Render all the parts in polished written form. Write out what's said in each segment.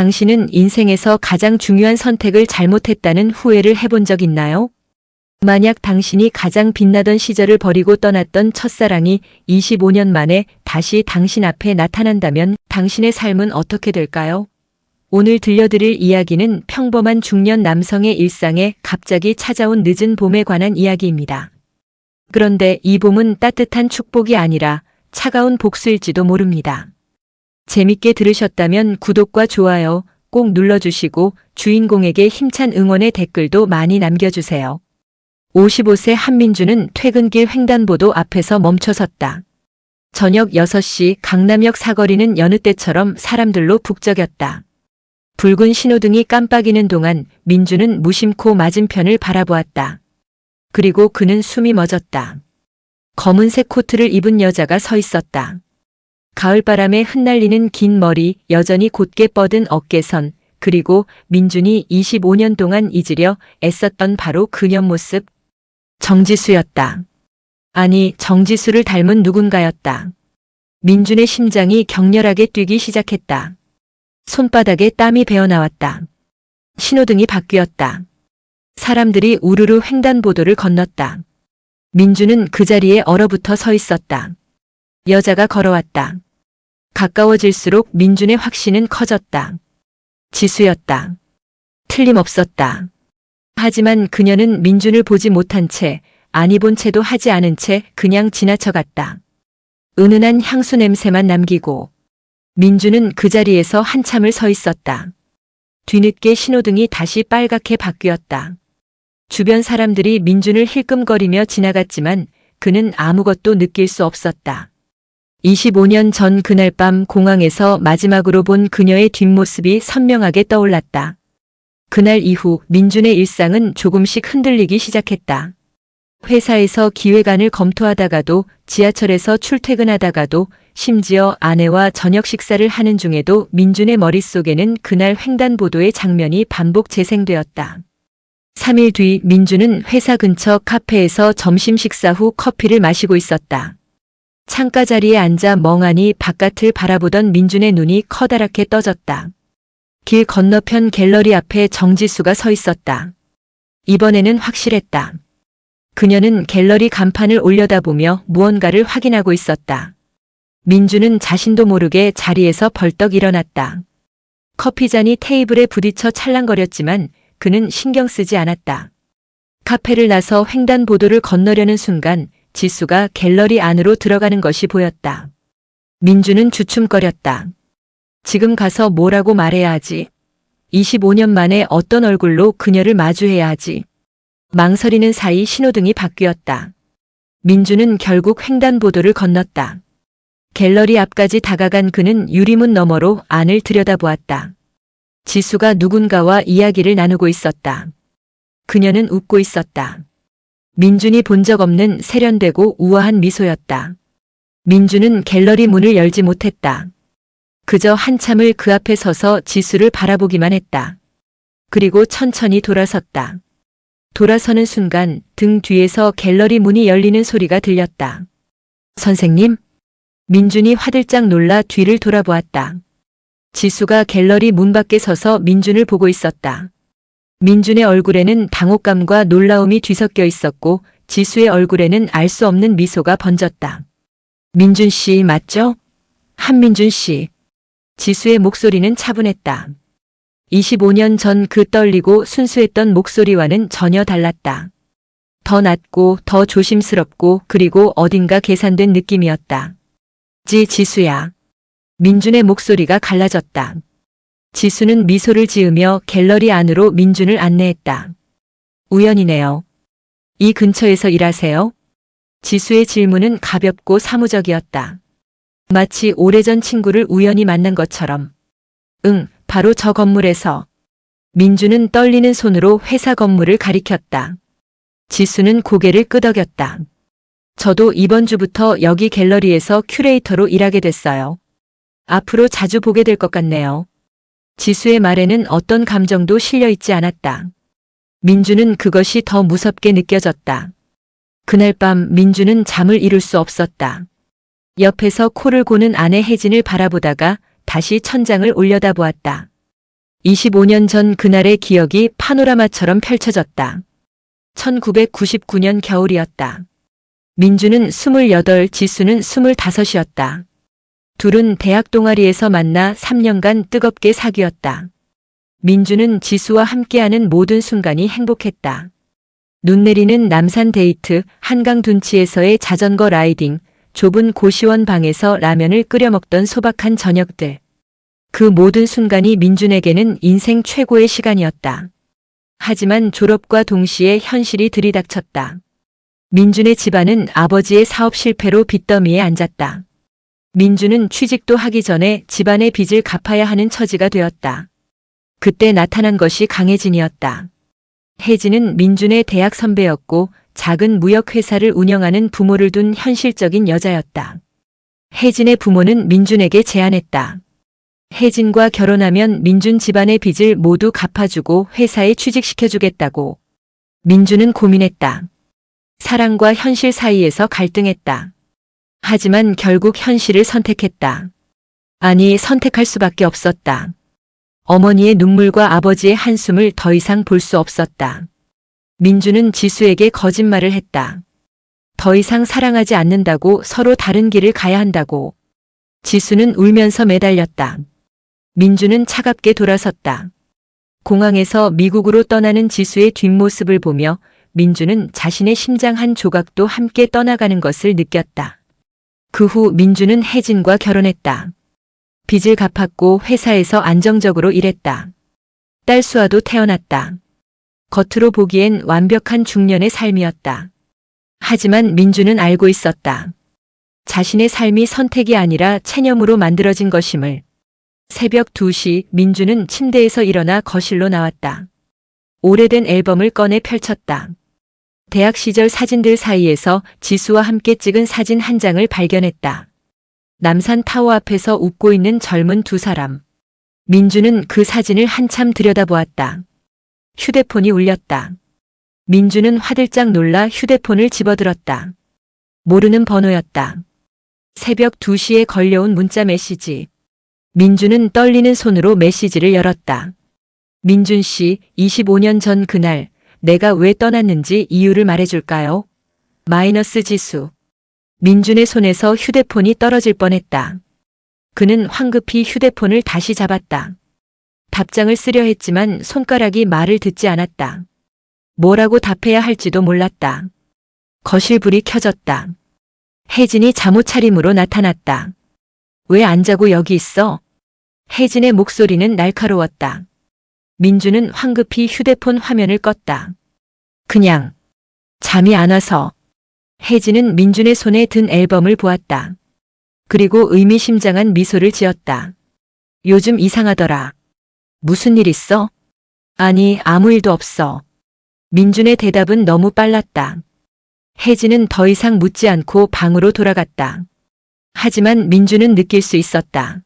당신은 인생에서 가장 중요한 선택을 잘못했다는 후회를 해본 적 있나요? 만약 당신이 가장 빛나던 시절을 버리고 떠났던 첫사랑이 25년 만에 다시 당신 앞에 나타난다면 당신의 삶은 어떻게 될까요? 오늘 들려드릴 이야기는 평범한 중년 남성의 일상에 갑자기 찾아온 늦은 봄에 관한 이야기입니다. 그런데 이 봄은 따뜻한 축복이 아니라 차가운 복수일지도 모릅니다. 재밌게 들으셨다면 구독과 좋아요 꼭 눌러주시고 주인공에게 힘찬 응원의 댓글도 많이 남겨주세요. 55세 한민주는 퇴근길 횡단보도 앞에서 멈춰섰다. 저녁 6시 강남역 사거리는 여느 때처럼 사람들로 북적였다. 붉은 신호등이 깜빡이는 동안 민주는 무심코 맞은편을 바라보았다. 그리고 그는 숨이 멎었다. 검은색 코트를 입은 여자가 서 있었다. 가을바람에 흩날리는 긴 머리, 여전히 곧게 뻗은 어깨선, 그리고 민준이 25년 동안 잊으려 애썼던 바로 그녀 모습. 정지수였다. 아니, 정지수를 닮은 누군가였다. 민준의 심장이 격렬하게 뛰기 시작했다. 손바닥에 땀이 배어나왔다. 신호등이 바뀌었다. 사람들이 우르르 횡단보도를 건넜다. 민주는 그 자리에 얼어붙어 서 있었다. 여자가 걸어왔다. 가까워질수록 민준의 확신은 커졌다. 지수였다. 틀림없었다. 하지만 그녀는 민준을 보지 못한 채, 아니 본 채도 하지 않은 채 그냥 지나쳐갔다. 은은한 향수 냄새만 남기고 민준은 그 자리에서 한참을 서 있었다. 뒤늦게 신호등이 다시 빨갛게 바뀌었다. 주변 사람들이 민준을 힐끔거리며 지나갔지만 그는 아무것도 느낄 수 없었다. 25년 전 그날 밤 공항에서 마지막으로 본 그녀의 뒷모습이 선명하게 떠올랐다. 그날 이후 민준의 일상은 조금씩 흔들리기 시작했다. 회사에서 기획안을 검토하다가도, 지하철에서 출퇴근하다가도, 심지어 아내와 저녁 식사를 하는 중에도 민준의 머릿속에는 그날 횡단보도의 장면이 반복 재생되었다. 3일 뒤 민준은 회사 근처 카페에서 점심 식사 후 커피를 마시고 있었다. 창가 자리에 앉아 멍하니 바깥을 바라보던 민준의 눈이 커다랗게 떠졌다. 길 건너편 갤러리 앞에 정지수가 서 있었다. 이번에는 확실했다. 그녀는 갤러리 간판을 올려다보며 무언가를 확인하고 있었다. 민준은 자신도 모르게 자리에서 벌떡 일어났다. 커피잔이 테이블에 부딪혀 찰랑거렸지만 그는 신경 쓰지 않았다. 카페를 나서 횡단보도를 건너려는 순간 지수가 갤러리 안으로 들어가는 것이 보였다. 민준은 주춤거렸다. 지금 가서 뭐라고 말해야 하지? 25년 만에 어떤 얼굴로 그녀를 마주해야 하지? 망설이는 사이 신호등이 바뀌었다. 민준은 결국 횡단보도를 건넜다. 갤러리 앞까지 다가간 그는 유리문 너머로 안을 들여다보았다. 지수가 누군가와 이야기를 나누고 있었다. 그녀는 웃고 있었다. 민준이 본 적 없는 세련되고 우아한 미소였다. 민준은 갤러리 문을 열지 못했다. 그저 한참을 그 앞에 서서 지수를 바라보기만 했다. 그리고 천천히 돌아섰다. 돌아서는 순간 등 뒤에서 갤러리 문이 열리는 소리가 들렸다. 선생님? 민준이 화들짝 놀라 뒤를 돌아보았다. 지수가 갤러리 문 밖에 서서 민준을 보고 있었다. 민준의 얼굴에는 당혹감과 놀라움이 뒤섞여 있었고 지수의 얼굴에는 알 수 없는 미소가 번졌다. 민준 씨 맞죠? 한민준 씨. 지수의 목소리는 차분했다. 25년 전 그 떨리고 순수했던 목소리와는 전혀 달랐다. 더 낮고 더 조심스럽고 그리고 어딘가 계산된 느낌이었다. 지수야. 민준의 목소리가 갈라졌다. 지수는 미소를 지으며 갤러리 안으로 민준을 안내했다. 우연이네요. 이 근처에서 일하세요? 지수의 질문은 가볍고 사무적이었다. 마치 오래전 친구를 우연히 만난 것처럼. 응, 바로 저 건물에서. 민준은 떨리는 손으로 회사 건물을 가리켰다. 지수는 고개를 끄덕였다. 저도 이번 주부터 여기 갤러리에서 큐레이터로 일하게 됐어요. 앞으로 자주 보게 될 것 같네요. 지수의 말에는 어떤 감정도 실려 있지 않았다. 민주는 그것이 더 무섭게 느껴졌다. 그날 밤 민주는 잠을 이룰 수 없었다. 옆에서 코를 고는 아내 혜진을 바라보다가 다시 천장을 올려다보았다. 25년 전 그날의 기억이 파노라마처럼 펼쳐졌다. 1999년 겨울이었다. 민주는 28, 지수는 25이었다. 둘은 대학 동아리에서 만나 3년간 뜨겁게 사귀었다. 민주는 지수와 함께하는 모든 순간이 행복했다. 눈 내리는 남산 데이트, 한강 둔치에서의 자전거 라이딩, 좁은 고시원 방에서 라면을 끓여 먹던 소박한 저녁들. 그 모든 순간이 민준에게는 인생 최고의 시간이었다. 하지만 졸업과 동시에 현실이 들이닥쳤다. 민준의 집안은 아버지의 사업 실패로 빚더미에 앉았다. 민준은 취직도 하기 전에 집안의 빚을 갚아야 하는 처지가 되었다. 그때 나타난 것이 강혜진이었다. 혜진은 민준의 대학 선배였고 작은 무역회사를 운영하는 부모를 둔 현실적인 여자였다. 혜진의 부모는 민준에게 제안했다. 혜진과 결혼하면 민준 집안의 빚을 모두 갚아주고 회사에 취직시켜주겠다고. 민준은 고민했다. 사랑과 현실 사이에서 갈등했다. 하지만 결국 현실을 선택했다. 아니, 선택할 수밖에 없었다. 어머니의 눈물과 아버지의 한숨을 더 이상 볼 수 없었다. 민주는 지수에게 거짓말을 했다. 더 이상 사랑하지 않는다고, 서로 다른 길을 가야 한다고. 지수는 울면서 매달렸다. 민주는 차갑게 돌아섰다. 공항에서 미국으로 떠나는 지수의 뒷모습을 보며 민주는 자신의 심장 한 조각도 함께 떠나가는 것을 느꼈다. 그 후 민주는 혜진과 결혼했다. 빚을 갚았고 회사에서 안정적으로 일했다. 딸 수아도 태어났다. 겉으로 보기엔 완벽한 중년의 삶이었다. 하지만 민주는 알고 있었다. 자신의 삶이 선택이 아니라 체념으로 만들어진 것임을. 새벽 2시 민주는 침대에서 일어나 거실로 나왔다. 오래된 앨범을 꺼내 펼쳤다. 대학 시절 사진들 사이에서 지수와 함께 찍은 사진 한 장을 발견했다. 남산 타워 앞에서 웃고 있는 젊은 두 사람. 민주는 그 사진을 한참 들여다보았다. 휴대폰이 울렸다. 민주는 화들짝 놀라 휴대폰을 집어들었다. 모르는 번호였다. 새벽 2시에 걸려온 문자 메시지. 민주는 떨리는 손으로 메시지를 열었다. 민준 씨, 25년 전 그날 내가 왜 떠났는지 이유를 말해줄까요? 마이너스 지수. 민준의 손에서 휴대폰이 떨어질 뻔했다. 그는 황급히 휴대폰을 다시 잡았다. 답장을 쓰려 했지만 손가락이 말을 듣지 않았다. 뭐라고 답해야 할지도 몰랐다. 거실 불이 켜졌다. 혜진이 잠옷 차림으로 나타났다. 왜 안 자고 여기 있어? 혜진의 목소리는 날카로웠다. 민주는 황급히 휴대폰 화면을 껐다. 그냥 잠이 안 와서. 혜진은 민준의 손에 든 앨범을 보았다. 그리고 의미심장한 미소를 지었다. 요즘 이상하더라. 무슨 일 있어? 아니, 아무 일도 없어. 민준의 대답은 너무 빨랐다. 혜진은 더 이상 묻지 않고 방으로 돌아갔다. 하지만 민준은 느낄 수 있었다.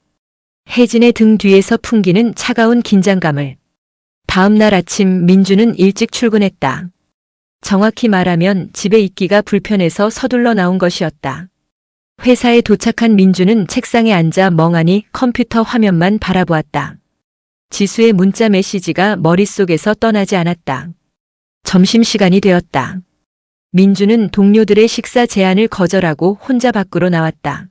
혜진의 등 뒤에서 풍기는 차가운 긴장감을. 다음 날 아침 민준은 일찍 출근했다. 정확히 말하면 집에 있기가 불편해서 서둘러 나온 것이었다. 회사에 도착한 민준은 책상에 앉아 멍하니 컴퓨터 화면만 바라보았다. 지수의 문자 메시지가 머릿속에서 떠나지 않았다. 점심시간이 되었다. 민준은 동료들의 식사 제안을 거절하고 혼자 밖으로 나왔다.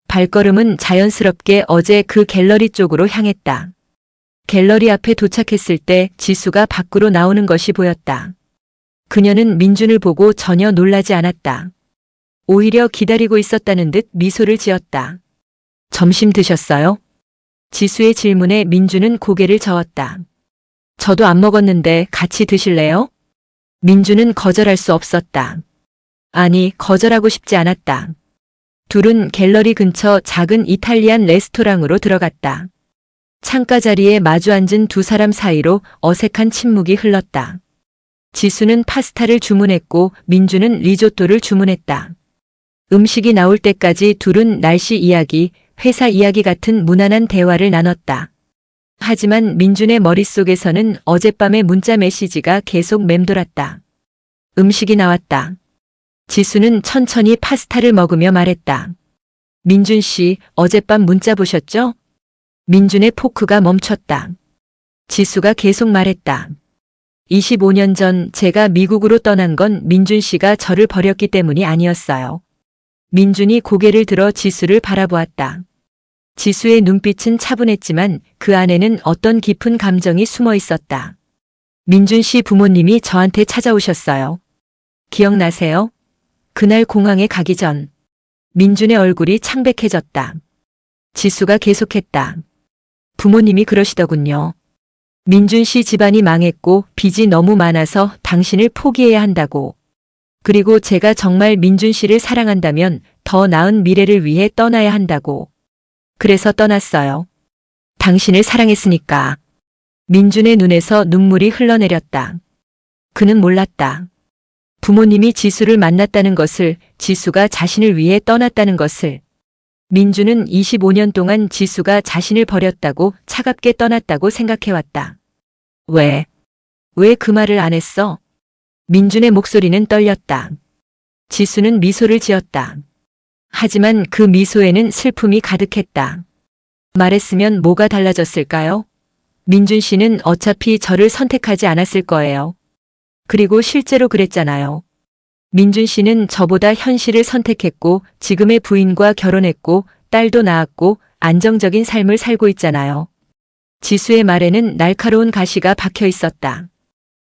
발걸음은 자연스럽게 어제 그 갤러리 쪽으로 향했다. 갤러리 앞에 도착했을 때 지수가 밖으로 나오는 것이 보였다. 그녀는 민준을 보고 전혀 놀라지 않았다. 오히려 기다리고 있었다는 듯 미소를 지었다. 점심 드셨어요? 지수의 질문에 민준은 고개를 저었다. 저도 안 먹었는데 같이 드실래요? 민준은 거절할 수 없었다. 아니, 거절하고 싶지 않았다. 둘은 갤러리 근처 작은 이탈리안 레스토랑으로 들어갔다. 창가 자리에 마주 앉은 두 사람 사이로 어색한 침묵이 흘렀다. 지수는 파스타를 주문했고 민주는 리조또를 주문했다. 음식이 나올 때까지 둘은 날씨 이야기, 회사 이야기 같은 무난한 대화를 나눴다. 하지만 민준의 머릿속에서는 어젯밤의 문자 메시지가 계속 맴돌았다. 음식이 나왔다. 지수는 천천히 파스타를 먹으며 말했다. 민준 씨, 어젯밤 문자 보셨죠? 민준의 포크가 멈췄다. 지수가 계속 말했다. 25년 전 제가 미국으로 떠난 건 민준 씨가 저를 버렸기 때문이 아니었어요. 민준이 고개를 들어 지수를 바라보았다. 지수의 눈빛은 차분했지만 그 안에는 어떤 깊은 감정이 숨어 있었다. 민준 씨 부모님이 저한테 찾아오셨어요. 기억나세요? 그날 공항에 가기 전. 민준의 얼굴이 창백해졌다. 지수가 계속했다. 부모님이 그러시더군요. 민준 씨 집안이 망했고 빚이 너무 많아서 당신을 포기해야 한다고. 그리고 제가 정말 민준 씨를 사랑한다면 더 나은 미래를 위해 떠나야 한다고. 그래서 떠났어요. 당신을 사랑했으니까. 민준의 눈에서 눈물이 흘러내렸다. 그는 몰랐다. 부모님이 지수를 만났다는 것을, 지수가 자신을 위해 떠났다는 것을. 민준은 25년 동안 지수가 자신을 버렸다고, 차갑게 떠났다고 생각해왔다. 왜 그 말을 안 했어? 민준의 목소리는 떨렸다. 지수는 미소를 지었다. 하지만 그 미소에는 슬픔이 가득했다. 말했으면 뭐가 달라졌을까요? 민준 씨는 어차피 저를 선택하지 않았을 거예요. 그리고 실제로 그랬잖아요. 민준 씨는 저보다 현실을 선택했고 지금의 부인과 결혼했고 딸도 낳았고 안정적인 삶을 살고 있잖아요. 지수의 말에는 날카로운 가시가 박혀 있었다.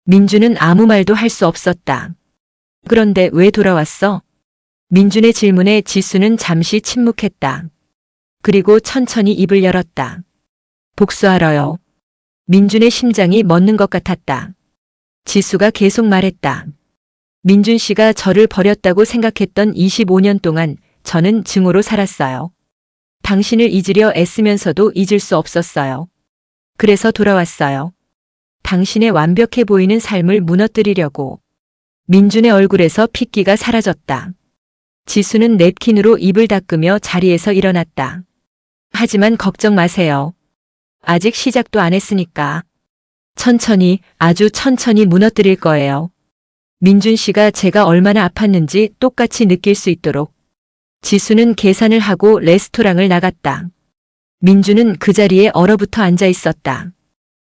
민준은 아무 말도 할 수 없었다. 그런데 왜 돌아왔어? 민준의 질문에 지수는 잠시 침묵했다. 그리고 천천히 입을 열었다. 복수하러요. 민준의 심장이 멎는 것 같았다. 지수가 계속 말했다. 민준 씨가 저를 버렸다고 생각했던 25년 동안 저는 증오로 살았어요. 당신을 잊으려 애쓰면서도 잊을 수 없었어요. 그래서 돌아왔어요. 당신의 완벽해 보이는 삶을 무너뜨리려고. 민준의 얼굴에서 핏기가 사라졌다. 지수는 냅킨으로 입을 닦으며 자리에서 일어났다. 하지만 걱정 마세요. 아직 시작도 안 했으니까. 천천히, 아주 천천히 무너뜨릴 거예요. 민준 씨가 제가 얼마나 아팠는지 똑같이 느낄 수 있도록. 지수는 계산을 하고 레스토랑을 나갔다. 민준은 그 자리에 얼어붙어 앉아 있었다.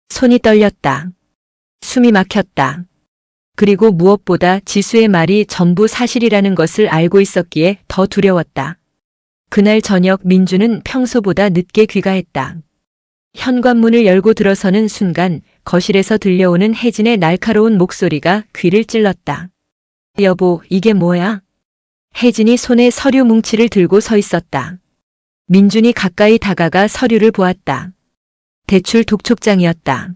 손이 떨렸다. 숨이 막혔다. 그리고 무엇보다 지수의 말이 전부 사실이라는 것을 알고 있었기에 더 두려웠다. 그날 저녁 민준은 평소보다 늦게 귀가했다. 현관문을 열고 들어서는 순간 거실에서 들려오는 혜진의 날카로운 목소리가 귀를 찔렀다. 여보, 이게 뭐야? 혜진이 손에 서류 뭉치를 들고 서 있었다. 민준이 가까이 다가가 서류를 보았다. 대출 독촉장이었다.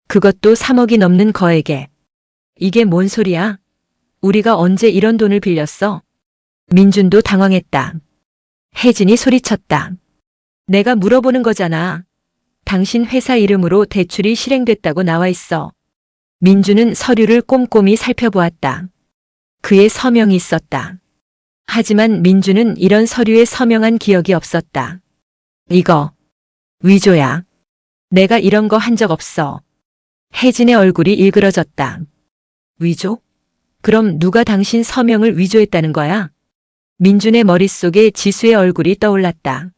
그것도 3억이 넘는 거액에. 이게 뭔 소리야? 우리가 언제 이런 돈을 빌렸어? 민준도 당황했다. 혜진이 소리쳤다. 내가 물어보는 거잖아. 당신 회사 이름으로 대출이 실행됐다고 나와 있어. 민준은 서류를 꼼꼼히 살펴보았다. 그의 서명이 있었다. 하지만 민준은 이런 서류에 서명한 기억이 없었다. 이거 위조야. 내가 이런 거 한 적 없어. 혜진의 얼굴이 일그러졌다. 위조? 그럼 누가 당신 서명을 위조했다는 거야? 민준의 머릿속에 지수의 얼굴이 떠올랐다.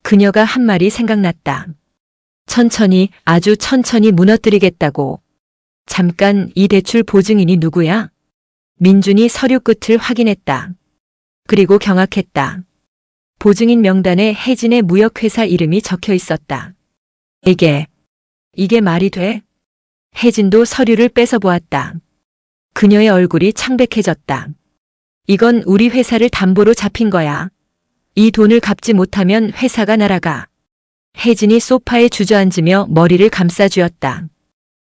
그녀가 한 말이 생각났다. 천천히, 아주 천천히 무너뜨리겠다고. 잠깐, 이 대출 보증인이 누구야? 민준이 서류 끝을 확인했다. 그리고 경악했다. 보증인 명단에 혜진의 무역회사 이름이 적혀 있었다. 이게 말이 돼? 혜진도 서류를 뺏어 보았다. 그녀의 얼굴이 창백해졌다. 이건 우리 회사를 담보로 잡힌 거야. 이 돈을 갚지 못하면 회사가 날아가. 혜진이 소파에 주저앉으며 머리를 감싸쥐었다.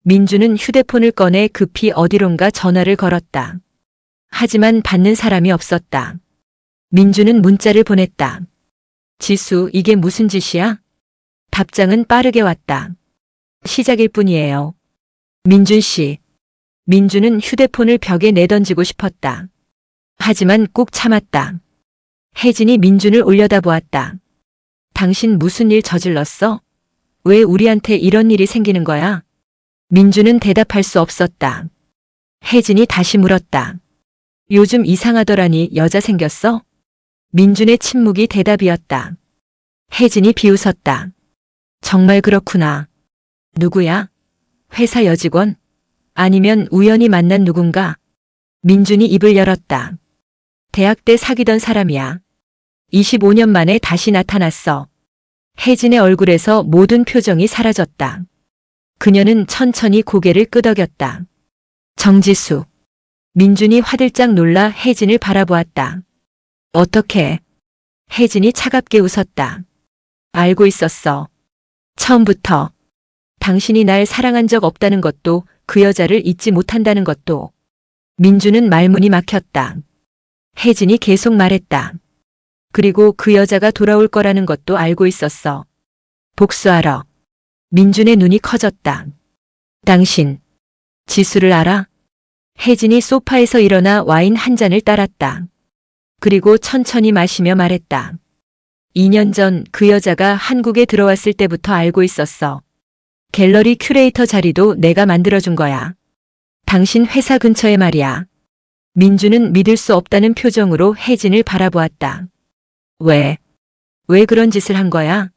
민주는 휴대폰을 꺼내 급히 어디론가 전화를 걸었다. 하지만 받는 사람이 없었다. 민주는 문자를 보냈다. 지수, 이게 무슨 짓이야? 답장은 빠르게 왔다. 시작일 뿐이에요. 민준 씨. 민주는 휴대폰을 벽에 내던지고 싶었다. 하지만 꾹 참았다. 혜진이 민준을 올려다보았다. 당신 무슨 일 저질렀어? 왜 우리한테 이런 일이 생기는 거야? 민준은 대답할 수 없었다. 혜진이 다시 물었다. 요즘 이상하더라니 여자 생겼어? 민준의 침묵이 대답이었다. 혜진이 비웃었다. 정말 그렇구나. 누구야? 회사 여직원? 아니면 우연히 만난 누군가? 민준이 입을 열었다. 대학 때 사귀던 사람이야. 25년 만에 다시 나타났어. 혜진의 얼굴에서 모든 표정이 사라졌다. 그녀는 천천히 고개를 끄덕였다. 정지수. 민준이 화들짝 놀라 혜진을 바라보았다. 어떻게? 혜진이 차갑게 웃었다. 알고 있었어. 처음부터. 당신이 날 사랑한 적 없다는 것도 그 여자를 잊지 못한다는 것도. 민준은 말문이 막혔다. 혜진이 계속 말했다. 그리고 그 여자가 돌아올 거라는 것도 알고 있었어. 복수하러. 민준의 눈이 커졌다. 당신, 지수를 알아? 혜진이 소파에서 일어나 와인 한 잔을 따랐다. 그리고 천천히 마시며 말했다. 2년 전 그 여자가 한국에 들어왔을 때부터 알고 있었어. 갤러리 큐레이터 자리도 내가 만들어준 거야. 당신 회사 근처에 말이야. 민준은 믿을 수 없다는 표정으로 혜진을 바라보았다. 왜 그런 짓을 한 거야?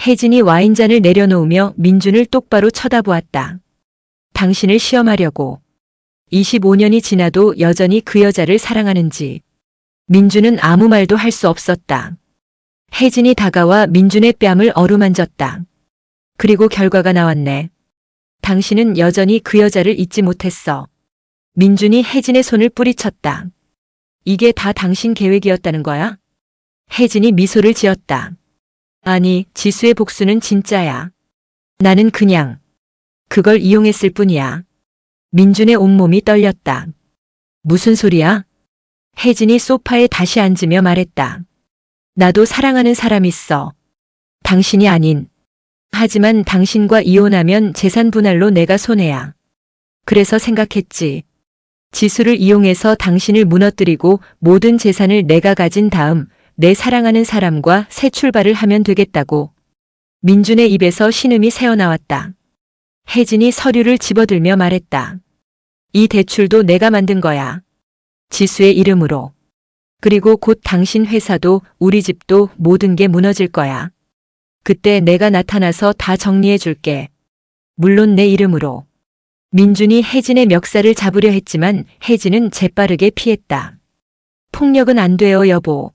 혜진이 와인잔을 내려놓으며 민준을 똑바로 쳐다보았다. 당신을 시험하려고. 25년이 지나도 여전히 그 여자를 사랑하는지. 민준은 아무 말도 할 수 없었다. 혜진이 다가와 민준의 뺨을 어루만졌다. 그리고 결과가 나왔네. 당신은 여전히 그 여자를 잊지 못했어. 민준이 혜진의 손을 뿌리쳤다. 이게 다 당신 계획이었다는 거야? 혜진이 미소를 지었다. 아니, 지수의 복수는 진짜야. 나는 그냥 그걸 이용했을 뿐이야. 민준의 온몸이 떨렸다. 무슨 소리야? 혜진이 소파에 다시 앉으며 말했다. 나도 사랑하는 사람 있어. 당신이 아닌. 하지만 당신과 이혼하면 재산 분할로 내가 손해야. 그래서 생각했지. 지수를 이용해서 당신을 무너뜨리고 모든 재산을 내가 가진 다음 내 사랑하는 사람과 새 출발을 하면 되겠다고. 민준의 입에서 신음이 새어나왔다. 혜진이 서류를 집어들며 말했다. 이 대출도 내가 만든 거야. 지수의 이름으로. 그리고 곧 당신 회사도 우리 집도 모든 게 무너질 거야. 그때 내가 나타나서 다 정리해 줄게. 물론 내 이름으로. 민준이 혜진의 멱살을 잡으려 했지만 혜진은 재빠르게 피했다. 폭력은 안 돼요, 여보.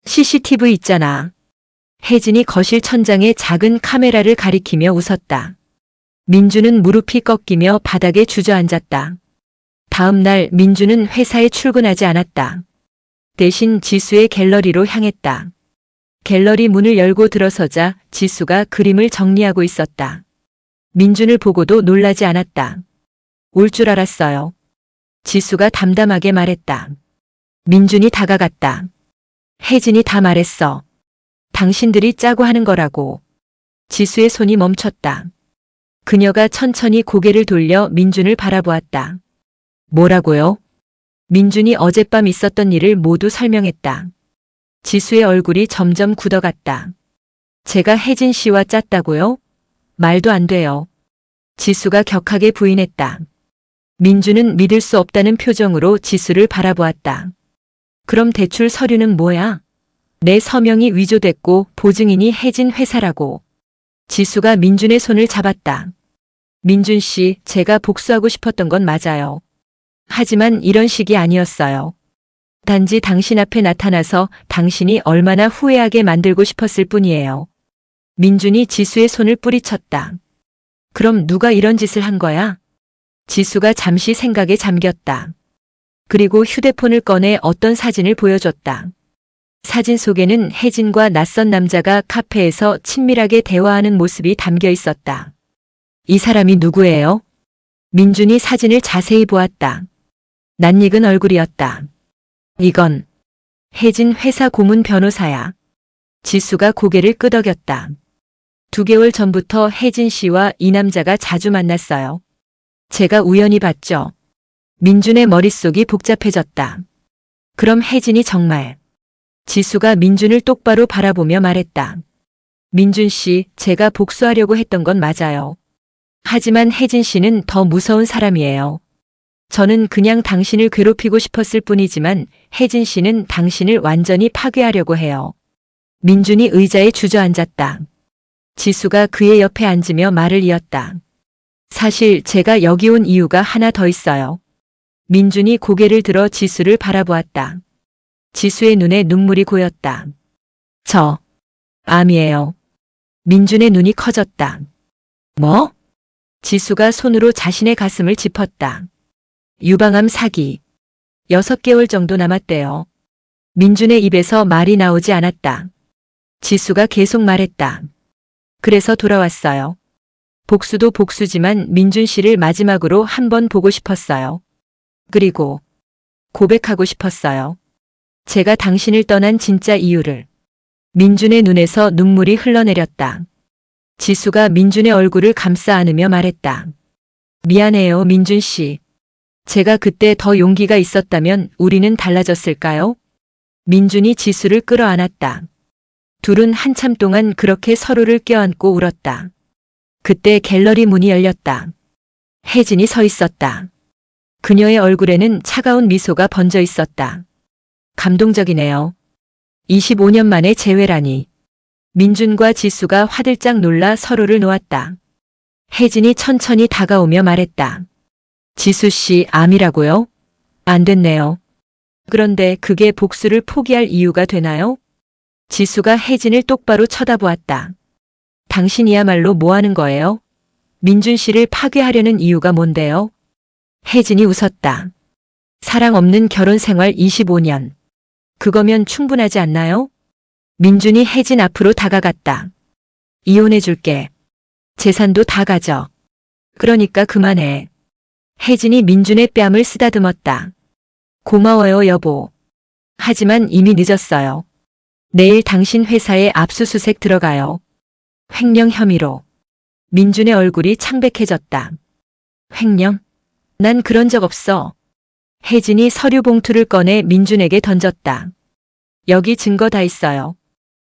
CCTV 있잖아. 혜진이 거실 천장에 작은 카메라를 가리키며 웃었다. 민준은 무릎이 꺾이며 바닥에 주저앉았다. 다음 날 민준은 회사에 출근하지 않았다. 대신 지수의 갤러리로 향했다. 갤러리 문을 열고 들어서자 지수가 그림을 정리하고 있었다. 민준을 보고도 놀라지 않았다. 올 줄 알았어요. 지수가 담담하게 말했다. 민준이 다가갔다. 혜진이 다 말했어. 당신들이 짜고 하는 거라고. 지수의 손이 멈췄다. 그녀가 천천히 고개를 돌려 민준을 바라보았다. 뭐라고요? 민준이 어젯밤 있었던 일을 모두 설명했다. 지수의 얼굴이 점점 굳어갔다. 제가 혜진 씨와 짰다고요? 말도 안 돼요. 지수가 격하게 부인했다. 민준은 믿을 수 없다는 표정으로 지수를 바라보았다. 그럼 대출 서류는 뭐야? 내 서명이 위조됐고 보증인이 혜진 회사라고. 지수가 민준의 손을 잡았다. 민준 씨, 제가 복수하고 싶었던 건 맞아요. 하지만 이런 식이 아니었어요. 단지 당신 앞에 나타나서 당신이 얼마나 후회하게 만들고 싶었을 뿐이에요. 민준이 지수의 손을 뿌리쳤다. 그럼 누가 이런 짓을 한 거야? 지수가 잠시 생각에 잠겼다. 그리고 휴대폰을 꺼내 어떤 사진을 보여줬다. 사진 속에는 혜진과 낯선 남자가 카페에서 친밀하게 대화하는 모습이 담겨 있었다. 이 사람이 누구예요? 민준이 사진을 자세히 보았다. 낯익은 얼굴이었다. 이건 혜진 회사 고문 변호사야. 지수가 고개를 끄덕였다. 2개월 전부터 혜진 씨와 이 남자가 자주 만났어요. 제가 우연히 봤죠. 민준의 머릿속이 복잡해졌다. 그럼 혜진이 정말. 지수가 민준을 똑바로 바라보며 말했다. 민준 씨, 제가 복수하려고 했던 건 맞아요. 하지만 혜진 씨는 더 무서운 사람이에요. 저는 그냥 당신을 괴롭히고 싶었을 뿐이지만 혜진 씨는 당신을 완전히 파괴하려고 해요. 민준이 의자에 주저앉았다. 지수가 그의 옆에 앉으며 말을 이었다. 사실 제가 여기 온 이유가 하나 더 있어요. 민준이 고개를 들어 지수를 바라보았다. 지수의 눈에 눈물이 고였다. 저, 암이에요. 민준의 눈이 커졌다. 뭐? 지수가 손으로 자신의 가슴을 짚었다. 유방암 사기. 6개월 정도 남았대요. 민준의 입에서 말이 나오지 않았다. 지수가 계속 말했다. 그래서 돌아왔어요. 복수도 복수지만 민준 씨를 마지막으로 한번 보고 싶었어요. 그리고 고백하고 싶었어요. 제가 당신을 떠난 진짜 이유를. 민준의 눈에서 눈물이 흘러내렸다. 지수가 민준의 얼굴을 감싸 안으며 말했다. 미안해요, 민준 씨. 제가 그때 더 용기가 있었다면 우리는 달라졌을까요? 민준이 지수를 끌어안았다. 둘은 한참 동안 그렇게 서로를 껴안고 울었다. 그때 갤러리 문이 열렸다. 혜진이 서 있었다. 그녀의 얼굴에는 차가운 미소가 번져 있었다. 감동적이네요. 25년 만에 재회라니. 민준과 지수가 화들짝 놀라 서로를 놓았다. 혜진이 천천히 다가오며 말했다. 지수 씨, 암이라고요? 안 됐네요. 그런데 그게 복수를 포기할 이유가 되나요? 지수가 혜진을 똑바로 쳐다보았다. 당신이야말로 뭐 하는 거예요? 민준 씨를 파괴하려는 이유가 뭔데요? 혜진이 웃었다. 사랑 없는 결혼 생활 25년. 그거면 충분하지 않나요? 민준이 혜진 앞으로 다가갔다. 이혼해줄게. 재산도 다 가져. 그러니까 그만해. 혜진이 민준의 뺨을 쓰다듬었다. 고마워요, 여보. 하지만 이미 늦었어요. 내일 당신 회사에 압수수색 들어가요. 횡령 혐의로. 민준의 얼굴이 창백해졌다. 횡령? 난 그런 적 없어. 혜진이 서류 봉투를 꺼내 민준에게 던졌다. 여기 증거 다 있어요.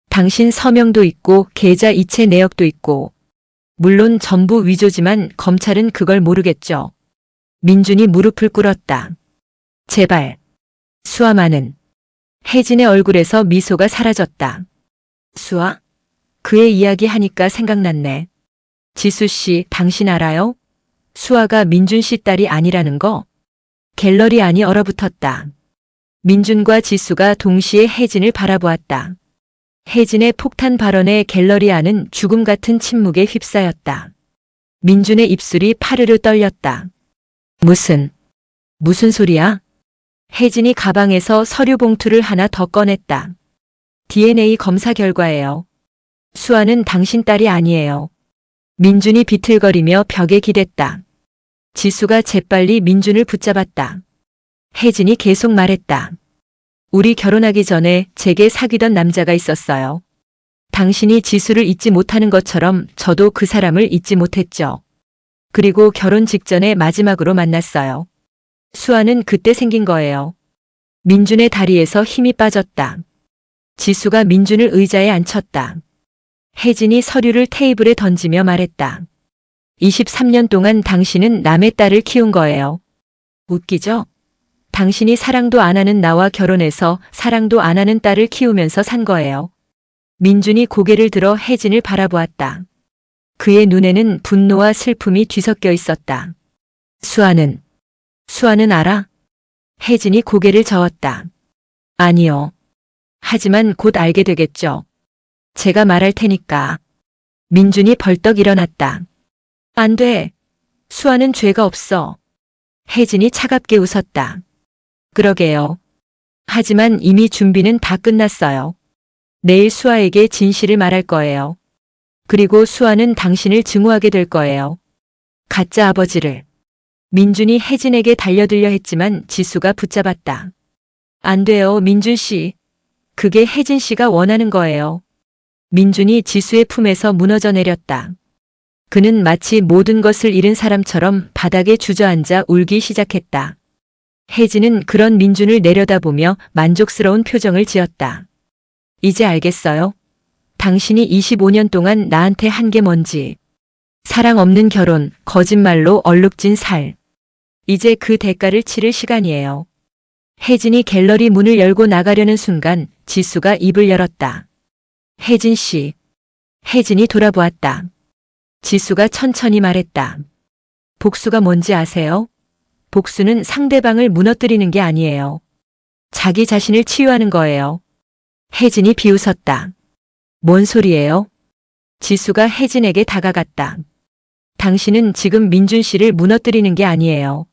당신 서명도 있고 계좌 이체 내역도 있고. 물론 전부 위조지만 검찰은 그걸 모르겠죠. 민준이 무릎을 꿇었다. 제발. 수아만은. 혜진의 얼굴에서 미소가 사라졌다. 수아? 그의 이야기 하니까 생각났네. 지수 씨, 당신 알아요? 수아가 민준 씨 딸이 아니라는 거? 갤러리 안이 얼어붙었다. 민준과 지수가 동시에 혜진을 바라보았다. 혜진의 폭탄 발언에 갤러리 안은 죽음 같은 침묵에 휩싸였다. 민준의 입술이 파르르 떨렸다. 무슨 소리야? 혜진이 가방에서 서류 봉투를 하나 더 꺼냈다. DNA 검사 결과예요. 수아는 당신 딸이 아니에요. 민준이 비틀거리며 벽에 기댔다. 지수가 재빨리 민준을 붙잡았다. 혜진이 계속 말했다. 우리 결혼하기 전에 제게 사귀던 남자가 있었어요. 당신이 지수를 잊지 못하는 것처럼 저도 그 사람을 잊지 못했죠. 그리고 결혼 직전에 마지막으로 만났어요. 수아는 그때 생긴 거예요. 민준의 다리에서 힘이 빠졌다. 지수가 민준을 의자에 앉혔다. 혜진이 서류를 테이블에 던지며 말했다. 23년 동안 당신은 남의 딸을 키운 거예요. 웃기죠? 당신이 사랑도 안 하는 나와 결혼해서 사랑도 안 하는 딸을 키우면서 산 거예요. 민준이 고개를 들어 혜진을 바라보았다. 그의 눈에는 분노와 슬픔이 뒤섞여 있었다. 수아는 알아? 혜진이 고개를 저었다. 아니요. 하지만 곧 알게 되겠죠. 제가 말할 테니까. 민준이 벌떡 일어났다. 안 돼. 수아는 죄가 없어. 혜진이 차갑게 웃었다. 그러게요. 하지만 이미 준비는 다 끝났어요. 내일 수아에게 진실을 말할 거예요. 그리고 수아는 당신을 증오하게 될 거예요. 가짜 아버지를. 민준이 혜진에게 달려들려 했지만 지수가 붙잡았다. 안 돼요, 민준 씨. 그게 혜진 씨가 원하는 거예요. 민준이 지수의 품에서 무너져 내렸다. 그는 마치 모든 것을 잃은 사람처럼 바닥에 주저앉아 울기 시작했다. 혜진은 그런 민준을 내려다보며 만족스러운 표정을 지었다. 이제 알겠어요? 당신이 25년 동안 나한테 한 게 뭔지. 사랑 없는 결혼, 거짓말로 얼룩진 살. 이제 그 대가를 치를 시간이에요. 혜진이 갤러리 문을 열고 나가려는 순간 지수가 입을 열었다. 혜진 씨. 혜진이 돌아보았다. 지수가 천천히 말했다. 복수가 뭔지 아세요? 복수는 상대방을 무너뜨리는 게 아니에요. 자기 자신을 치유하는 거예요. 혜진이 비웃었다. 뭔 소리예요? 지수가 혜진에게 다가갔다. 당신은 지금 민준 씨를 무너뜨리는 게 아니에요.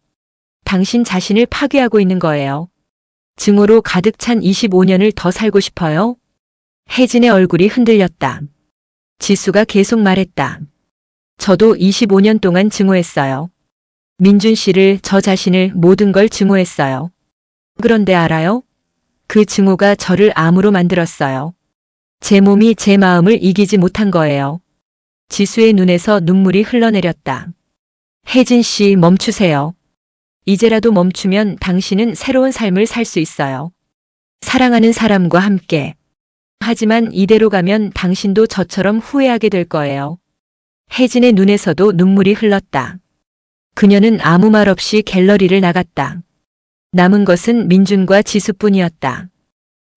당신 자신을 파괴하고 있는 거예요. 증오로 가득 찬 25년을 더 살고 싶어요? 혜진의 얼굴이 흔들렸다. 지수가 계속 말했다. 저도 25년 동안 증오했어요. 민준 씨를, 저 자신을, 모든 걸 증오했어요. 그런데 알아요? 그 증오가 저를 암으로 만들었어요. 제 몸이 제 마음을 이기지 못한 거예요. 지수의 눈에서 눈물이 흘러내렸다. 혜진 씨, 멈추세요. 이제라도 멈추면 당신은 새로운 삶을 살 수 있어요. 사랑하는 사람과 함께. 하지만 이대로 가면 당신도 저처럼 후회하게 될 거예요. 혜진의 눈에서도 눈물이 흘렀다. 그녀는 아무 말 없이 갤러리를 나갔다. 남은 것은 민준과 지수뿐이었다.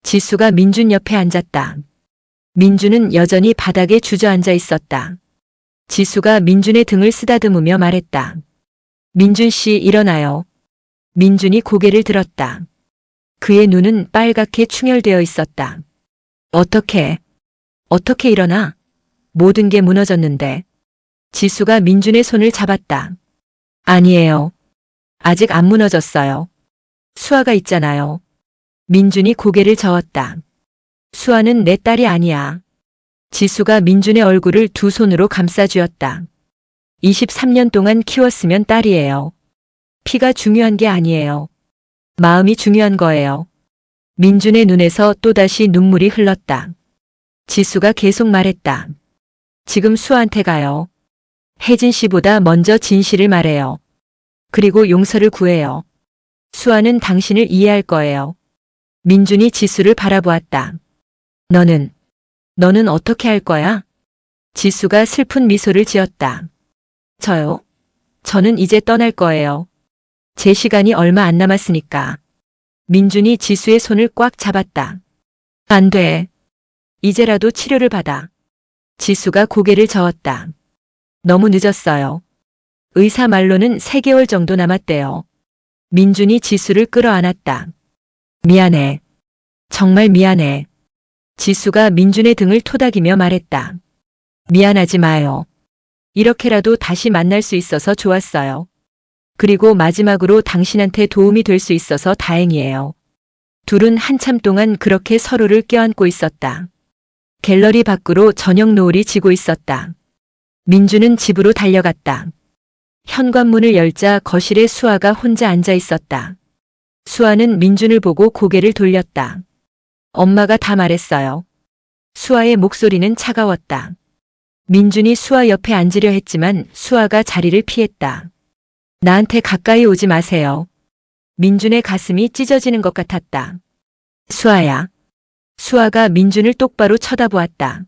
지수가 민준 옆에 앉았다. 민준은 여전히 바닥에 주저앉아 있었다. 지수가 민준의 등을 쓰다듬으며 말했다. 민준 씨, 일어나요. 민준이 고개를 들었다. 그의 눈은 빨갛게 충혈되어 있었다. 어떻게 일어나? 모든 게 무너졌는데. 지수가 민준의 손을 잡았다. 아니에요. 아직 안 무너졌어요. 수아가 있잖아요. 민준이 고개를 저었다. 수아는 내 딸이 아니야. 지수가 민준의 얼굴을 두 손으로 감싸쥐었다. 23년 동안 키웠으면 딸이에요. 피가 중요한 게 아니에요. 마음이 중요한 거예요. 민준의 눈에서 또다시 눈물이 흘렀다. 지수가 계속 말했다. 지금 수아한테 가요. 혜진 씨보다 먼저 진실을 말해요. 그리고 용서를 구해요. 수아는 당신을 이해할 거예요. 민준이 지수를 바라보았다. 너는 어떻게 할 거야? 지수가 슬픈 미소를 지었다. 저요? 저는 이제 떠날 거예요. 제 시간이 얼마 안 남았으니까. 민준이 지수의 손을 꽉 잡았다. 안 돼. 이제라도 치료를 받아. 지수가 고개를 저었다. 너무 늦었어요. 의사 말로는 3개월 정도 남았대요. 민준이 지수를 끌어안았다. 미안해. 정말 미안해. 지수가 민준의 등을 토닥이며 말했다. 미안하지 마요. 이렇게라도 다시 만날 수 있어서 좋았어요. 그리고 마지막으로 당신한테 도움이 될 수 있어서 다행이에요. 둘은 한참 동안 그렇게 서로를 껴안고 있었다. 갤러리 밖으로 저녁 노을이 지고 있었다. 민준은 집으로 달려갔다. 현관문을 열자 거실에 수아가 혼자 앉아 있었다. 수아는 민준을 보고 고개를 돌렸다. 엄마가 다 말했어요. 수아의 목소리는 차가웠다. 민준이 수아 옆에 앉으려 했지만 수아가 자리를 피했다. 나한테 가까이 오지 마세요. 민준의 가슴이 찢어지는 것 같았다. 수아야. 수아가 민준을 똑바로 쳐다보았다.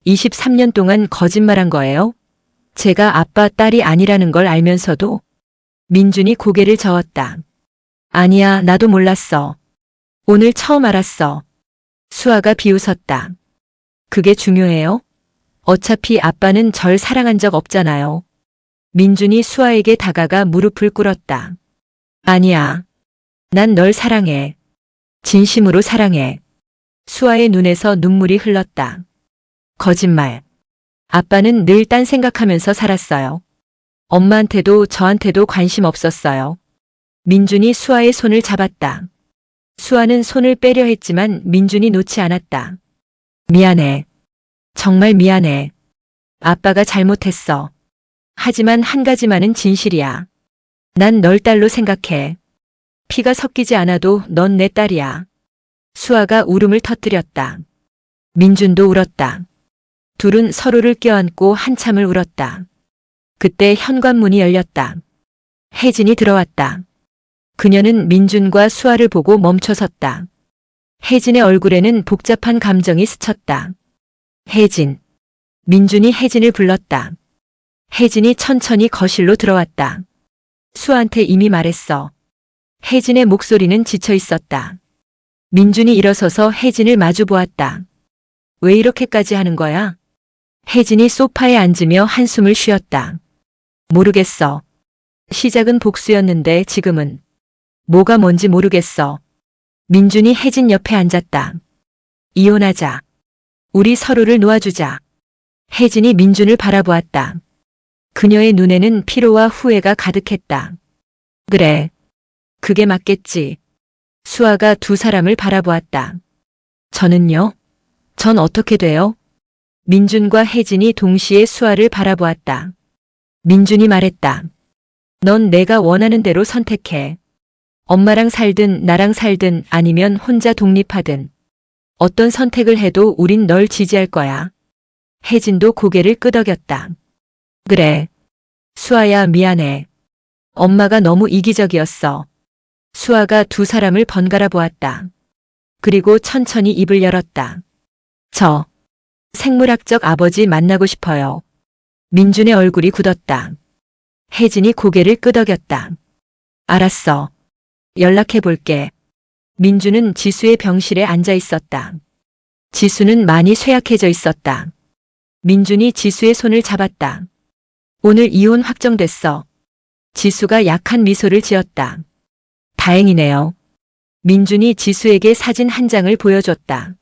23년 동안 거짓말한 거예요? 제가 아빠 딸이 아니라는 걸 알면서도? 민준이 고개를 저었다. 아니야, 나도 몰랐어. 오늘 처음 알았어. 수아가 비웃었다. 그게 중요해요? 어차피 아빠는 절 사랑한 적 없잖아요. 민준이 수아에게 다가가 무릎을 꿇었다. 아니야. 난 널 사랑해. 진심으로 사랑해. 수아의 눈에서 눈물이 흘렀다. 거짓말. 아빠는 늘 딴 생각하면서 살았어요. 엄마한테도 저한테도 관심 없었어요. 민준이 수아의 손을 잡았다. 수아는 손을 빼려 했지만 민준이 놓지 않았다. 미안해. 정말 미안해. 아빠가 잘못했어. 하지만 한 가지만은 진실이야. 난 널 딸로 생각해. 피가 섞이지 않아도 넌 내 딸이야. 수아가 울음을 터뜨렸다. 민준도 울었다. 둘은 서로를 껴안고 한참을 울었다. 그때 현관문이 열렸다. 혜진이 들어왔다. 그녀는 민준과 수아를 보고 멈춰섰다. 혜진의 얼굴에는 복잡한 감정이 스쳤다. 혜진. 민준이 혜진을 불렀다. 혜진이 천천히 거실로 들어왔다. 수아한테 이미 말했어. 혜진의 목소리는 지쳐 있었다. 민준이 일어서서 혜진을 마주 보았다. 왜 이렇게까지 하는 거야? 혜진이 소파에 앉으며 한숨을 쉬었다. 모르겠어. 시작은 복수였는데 지금은 뭐가 뭔지 모르겠어. 민준이 혜진 옆에 앉았다. 이혼하자. 우리 서로를 놓아주자. 혜진이 민준을 바라보았다. 그녀의 눈에는 피로와 후회가 가득했다. 그래. 그게 맞겠지. 수아가 두 사람을 바라보았다. 저는요? 전 어떻게 돼요? 민준과 혜진이 동시에 수아를 바라보았다. 민준이 말했다. 넌 내가 원하는 대로 선택해. 엄마랑 살든 나랑 살든 아니면 혼자 독립하든. 어떤 선택을 해도 우린 널 지지할 거야. 혜진도 고개를 끄덕였다. 그래. 수아야 미안해. 엄마가 너무 이기적이었어. 수아가 두 사람을 번갈아 보았다. 그리고 천천히 입을 열었다. 저 생물학적 아버지 만나고 싶어요. 민준의 얼굴이 굳었다. 혜진이 고개를 끄덕였다. 알았어. 연락해 볼게. 민준은 지수의 병실에 앉아 있었다. 지수는 많이 쇠약해져 있었다. 민준이 지수의 손을 잡았다. 오늘 이혼 확정됐어. 지수가 약한 미소를 지었다. 다행이네요. 민준이 지수에게 사진 한 장을 보여줬다.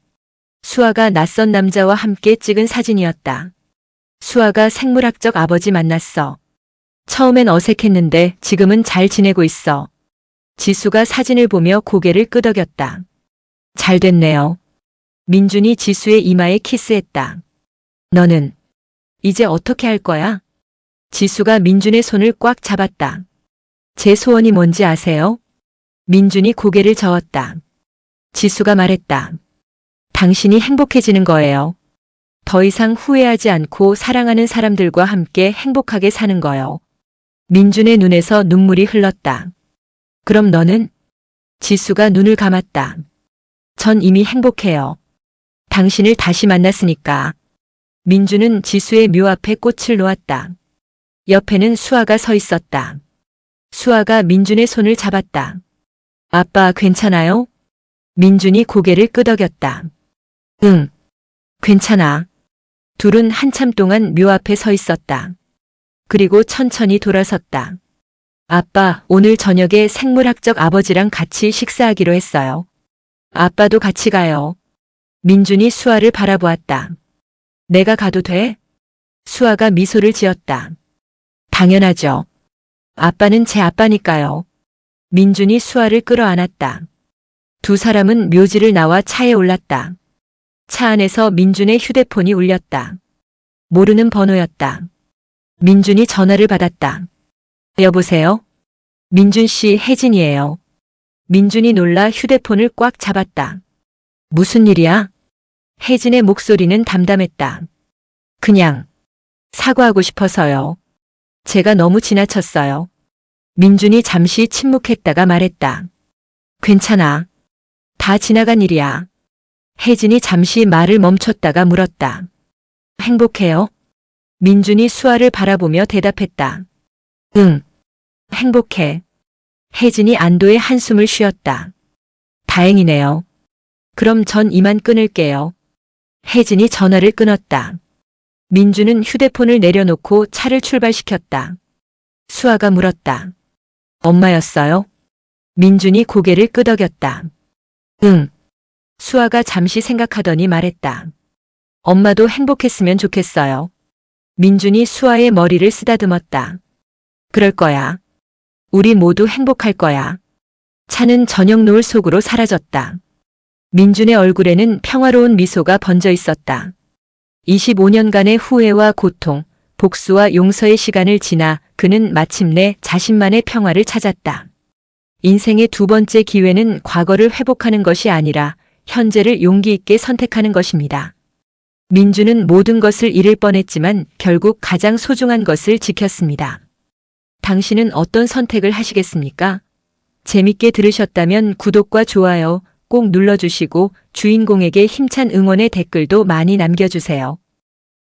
수아가 낯선 남자와 함께 찍은 사진이었다. 수아가 생물학적 아버지 만났어. 처음엔 어색했는데 지금은 잘 지내고 있어. 지수가 사진을 보며 고개를 끄덕였다. 잘 됐네요. 민준이 지수의 이마에 키스했다. 너는 이제 어떻게 할 거야? 지수가 민준의 손을 꽉 잡았다. 제 소원이 뭔지 아세요? 민준이 고개를 저었다. 지수가 말했다. 당신이 행복해지는 거예요. 더 이상 후회하지 않고 사랑하는 사람들과 함께 행복하게 사는 거요. 민준의 눈에서 눈물이 흘렀다. 그럼 너는? 지수가 눈을 감았다. 전 이미 행복해요. 당신을 다시 만났으니까. 민준은 지수의 묘 앞에 꽃을 놓았다. 옆에는 수아가 서 있었다. 수아가 민준의 손을 잡았다. 아빠 괜찮아요? 민준이 고개를 끄덕였다. 응, 괜찮아. 둘은 한참 동안 묘 앞에 서 있었다. 그리고 천천히 돌아섰다. 아빠, 오늘 저녁에 생물학적 아버지랑 같이 식사하기로 했어요. 아빠도 같이 가요. 민준이 수아를 바라보았다. 내가 가도 돼? 수아가 미소를 지었다. 당연하죠. 아빠는 제 아빠니까요. 민준이 수아를 끌어안았다. 두 사람은 묘지를 나와 차에 올랐다. 차 안에서 민준의 휴대폰이 울렸다. 모르는 번호였다. 민준이 전화를 받았다. 여보세요? 민준 씨, 혜진이에요. 민준이 놀라 휴대폰을 꽉 잡았다. 무슨 일이야? 혜진의 목소리는 담담했다. 그냥 사과하고 싶어서요. 제가 너무 지나쳤어요. 민준이 잠시 침묵했다가 말했다. 괜찮아. 다 지나간 일이야. 혜진이 잠시 말을 멈췄다가 물었다. 행복해요? 민준이 수아를 바라보며 대답했다. 응. 행복해. 혜진이 안도의 한숨을 쉬었다. 다행이네요. 그럼 전 이만 끊을게요. 혜진이 전화를 끊었다. 민준은 휴대폰을 내려놓고 차를 출발시켰다. 수아가 물었다. 엄마였어요? 민준이 고개를 끄덕였다. 응. 수아가 잠시 생각하더니 말했다. 엄마도 행복했으면 좋겠어요. 민준이 수아의 머리를 쓰다듬었다. 그럴 거야. 우리 모두 행복할 거야. 차는 저녁 노을 속으로 사라졌다. 민준의 얼굴에는 평화로운 미소가 번져 있었다. 25년간의 후회와 고통, 복수와 용서의 시간을 지나 그는 마침내 자신만의 평화를 찾았다. 인생의 두 번째 기회는 과거를 회복하는 것이 아니라 현재를 용기 있게 선택하는 것입니다. 민준은 모든 것을 잃을 뻔했지만 결국 가장 소중한 것을 지켰습니다. 당신은 어떤 선택을 하시겠습니까? 재밌게 들으셨다면 구독과 좋아요 꼭 눌러주시고 주인공에게 힘찬 응원의 댓글도 많이 남겨주세요.